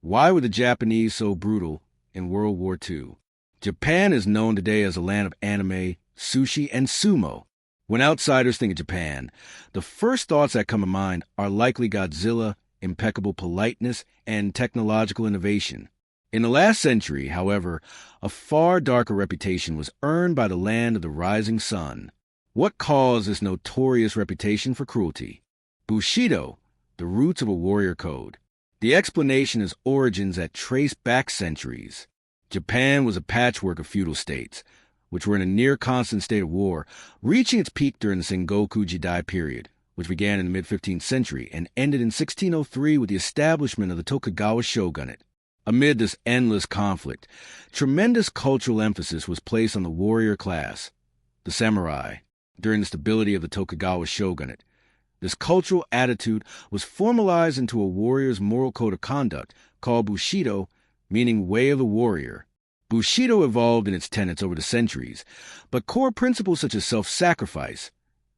Why were the Japanese so brutal in World War II? Japan is known today as a land of anime, sushi, and sumo. When outsiders think of Japan, the first thoughts that come to mind are likely Godzilla, impeccable politeness, and technological innovation. In the last century, however, a far darker reputation was earned by the land of the rising sun. What caused this notorious reputation for cruelty? Bushido, the roots of a warrior code. The explanation is origins that trace back centuries. Japan was a patchwork of feudal states, which were in a near-constant state of war, reaching its peak during the Sengoku Jidai period, which began in the mid-15th century and ended in 1603 with the establishment of the Tokugawa shogunate. Amid this endless conflict, tremendous cultural emphasis was placed on the warrior class, the samurai, during the stability of the Tokugawa shogunate. This cultural attitude was formalized into a warrior's moral code of conduct called Bushido, meaning way of the warrior. Bushido evolved in its tenets over the centuries, but core principles such as self-sacrifice,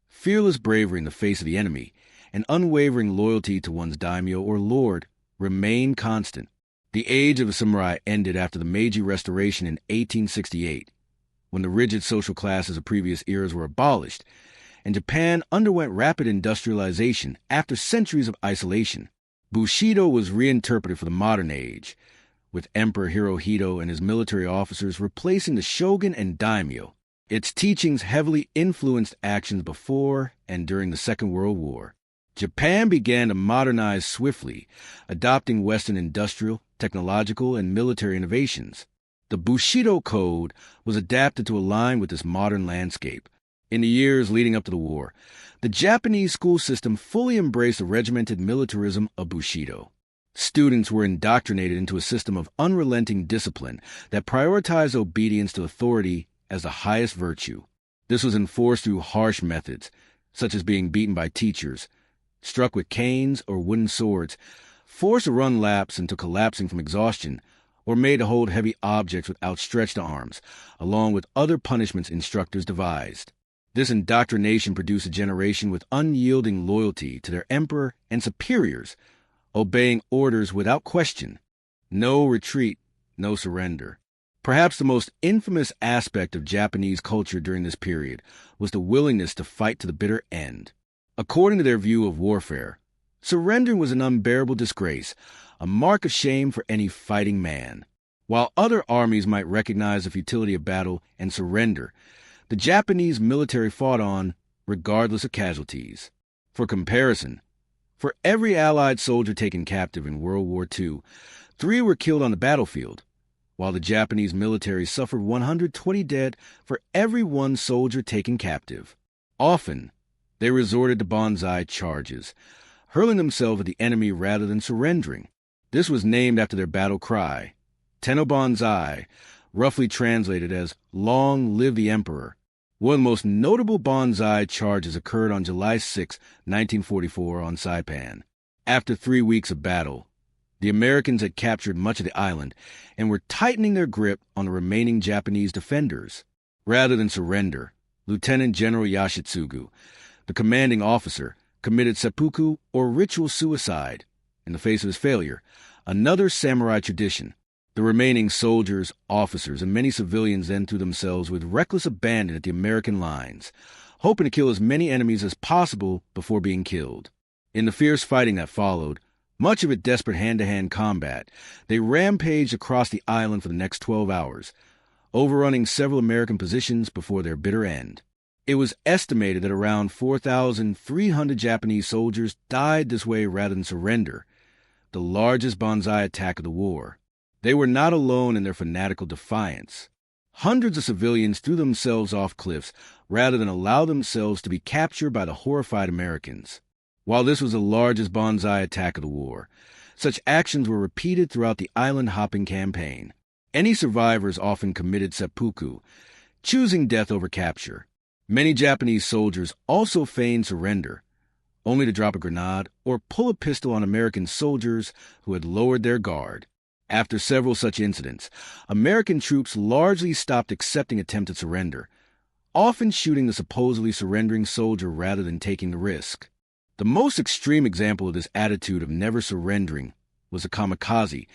fearless bravery in the face of the enemy, and unwavering loyalty to one's daimyo or lord remain constant. The age of the samurai ended after the Meiji Restoration in 1868, when the rigid social classes of previous eras were abolished, and Japan underwent rapid industrialization after centuries of isolation. Bushido was reinterpreted for the modern age, with Emperor Hirohito and his military officers replacing the shogun and daimyo. Its teachings heavily influenced actions before and during the Second World War. Japan began to modernize swiftly, adopting Western industrial, technological, and military innovations. The Bushido Code was adapted to align with this modern landscape. In the years leading up to the war, the Japanese school system fully embraced the regimented militarism of Bushido. Students were indoctrinated into a system of unrelenting discipline that prioritized obedience to authority as the highest virtue. This was enforced through harsh methods, such as being beaten by teachers, struck with canes or wooden swords, forced to run laps until collapsing from exhaustion, or made to hold heavy objects with outstretched arms, along with other punishments instructors devised. This indoctrination produced a generation with unyielding loyalty to their emperor and superiors, obeying orders without question. No retreat, no surrender. Perhaps the most infamous aspect of Japanese culture during this period was the willingness to fight to the bitter end. According to their view of warfare, surrendering was an unbearable disgrace, a mark of shame for any fighting man. While other armies might recognize the futility of battle and surrender, the Japanese military fought on, regardless of casualties. For comparison, for every Allied soldier taken captive in World War II, 3 were killed on the battlefield, while the Japanese military suffered 120 dead for every 1 soldier taken captive. Often, they resorted to banzai charges, hurling themselves at the enemy rather than surrendering. This was named after their battle cry, Tenno Banzai, roughly translated as Long Live the Emperor. One of the most notable banzai charges occurred on July 6, 1944 on Saipan. After 3 weeks of battle, the Americans had captured much of the island and were tightening their grip on the remaining Japanese defenders. Rather than surrender, Lieutenant General Yoshitsugu, the commanding officer, committed seppuku or ritual suicide in the face of his failure, another samurai tradition. The remaining soldiers, officers, and many civilians then threw themselves with reckless abandon at the American lines, hoping to kill as many enemies as possible before being killed. In the fierce fighting that followed, much of it desperate hand-to-hand combat, they rampaged across the island for the next 12 hours, overrunning several American positions before their bitter end. It was estimated that around 4,300 Japanese soldiers died this way rather than surrender, the largest banzai attack of the war. They were not alone in their fanatical defiance. Hundreds of civilians threw themselves off cliffs rather than allow themselves to be captured by the horrified Americans. While this was the largest banzai attack of the war, such actions were repeated throughout the island-hopping campaign. Any survivors often committed seppuku, choosing death over capture. Many Japanese soldiers also feigned surrender, only to drop a grenade or pull a pistol on American soldiers who had lowered their guard. After several such incidents, American troops largely stopped accepting attempted surrender, often shooting the supposedly surrendering soldier rather than taking the risk. The most extreme example of this attitude of never surrendering was a kamikaze,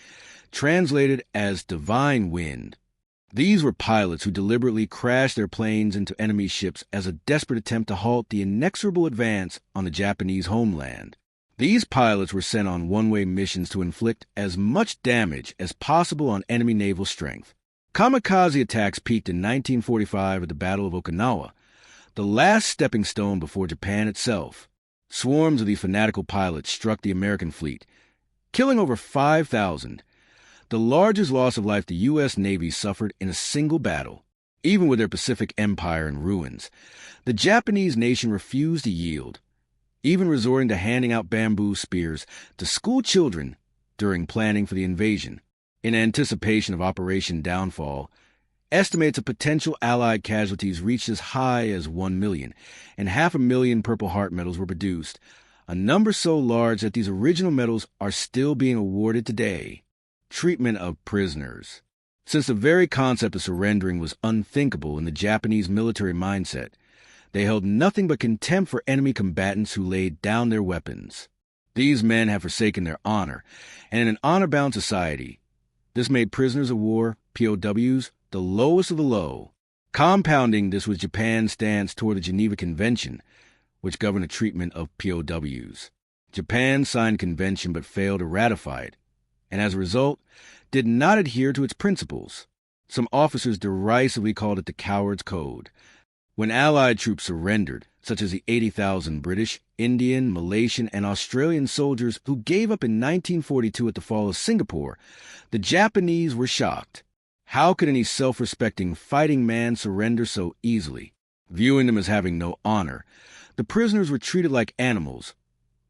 translated as divine wind. These were pilots who deliberately crashed their planes into enemy ships as a desperate attempt to halt the inexorable advance on the Japanese homeland. These pilots were sent on one-way missions to inflict as much damage as possible on enemy naval strength. Kamikaze attacks peaked in 1945 at the Battle of Okinawa, the last stepping stone before Japan itself. Swarms of these fanatical pilots struck the American fleet, killing over 5,000, the largest loss of life the U.S. Navy suffered in a single battle. Even with their Pacific Empire in ruins, the Japanese nation refused to yield, even resorting to handing out bamboo spears to school children during planning for the invasion. In anticipation of Operation Downfall, estimates of potential Allied casualties reached as high as 1 million, and 500,000 Purple Heart medals were produced, a number so large that these original medals are still being awarded today. Treatment of prisoners. Since the very concept of surrendering was unthinkable in the Japanese military mindset, they held nothing but contempt for enemy combatants who laid down their weapons. These men have forsaken their honor, and in an honor-bound society, this made prisoners of war, POWs, the lowest of the low. Compounding this was Japan's stance toward the Geneva Convention, which governed the treatment of POWs. Japan signed the convention but failed to ratify it, and as a result, did not adhere to its principles. Some officers derisively called it the Coward's Code. When Allied troops surrendered, such as the 80,000 British, Indian, Malaysian, and Australian soldiers who gave up in 1942 at the fall of Singapore, the Japanese were shocked. How could any self-respecting fighting man surrender so easily? Viewing them as having no honor, the prisoners were treated like animals,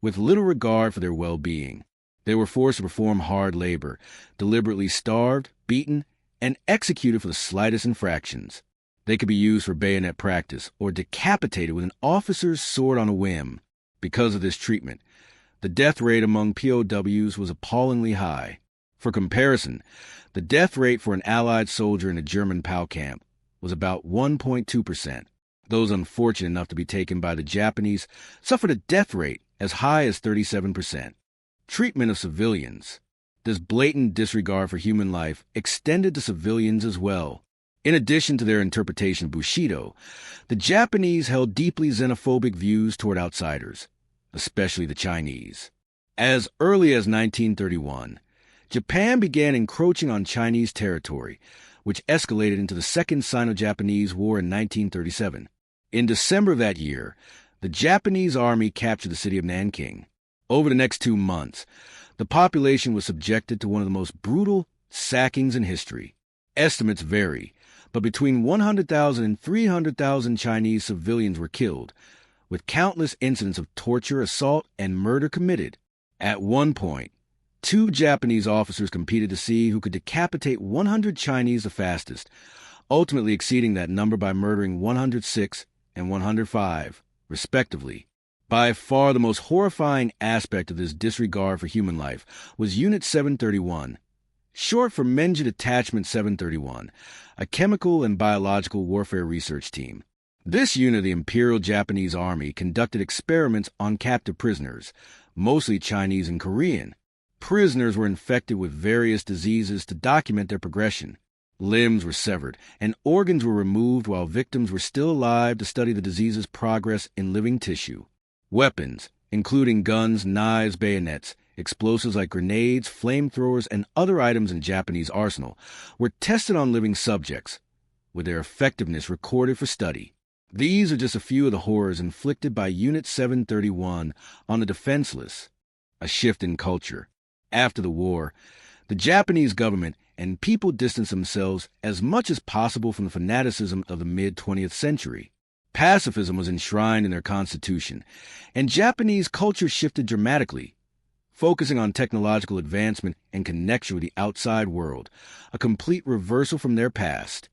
with little regard for their well-being. They were forced to perform hard labor, deliberately starved, beaten, and executed for the slightest infractions. They could be used for bayonet practice or decapitated with an officer's sword on a whim. Because of this treatment, the death rate among POWs was appallingly high. For comparison, the death rate for an Allied soldier in a German POW camp was about 1.2%. Those unfortunate enough to be taken by the Japanese suffered a death rate as high as 37%. Treatment of civilians. This blatant disregard for human life extended to civilians as well. In addition to their interpretation of Bushido, the Japanese held deeply xenophobic views toward outsiders, especially the Chinese. As early as 1931, Japan began encroaching on Chinese territory, which escalated into the Second Sino-Japanese War in 1937. In December of that year, the Japanese army captured the city of Nanking. Over the next 2 months, the population was subjected to one of the most brutal sackings in history. Estimates vary, but between 100,000 and 300,000 Chinese civilians were killed, with countless incidents of torture, assault, and murder committed. At one point, 2 Japanese officers competed to see who could decapitate 100 Chinese the fastest, ultimately exceeding that number by murdering 106 and 105, respectively. By far the most horrifying aspect of this disregard for human life was Unit 731, short for Menja Detachment 731, a chemical and biological warfare research team. This unit of the Imperial Japanese Army conducted experiments on captive prisoners, mostly Chinese and Korean. Prisoners were infected with various diseases to document their progression. Limbs were severed, and organs were removed while victims were still alive to study the disease's progress in living tissue. Weapons, including guns, knives, bayonets, explosives like grenades, flamethrowers, and other items in Japanese arsenal, were tested on living subjects, with their effectiveness recorded for study. These are just a few of the horrors inflicted by Unit 731 on the defenseless. A shift in culture. After the war, the Japanese government and people distanced themselves as much as possible from the fanaticism of the mid-20th century. Pacifism was enshrined in their constitution, and Japanese culture shifted dramatically, focusing on technological advancement and connection with the outside world, a complete reversal from their past.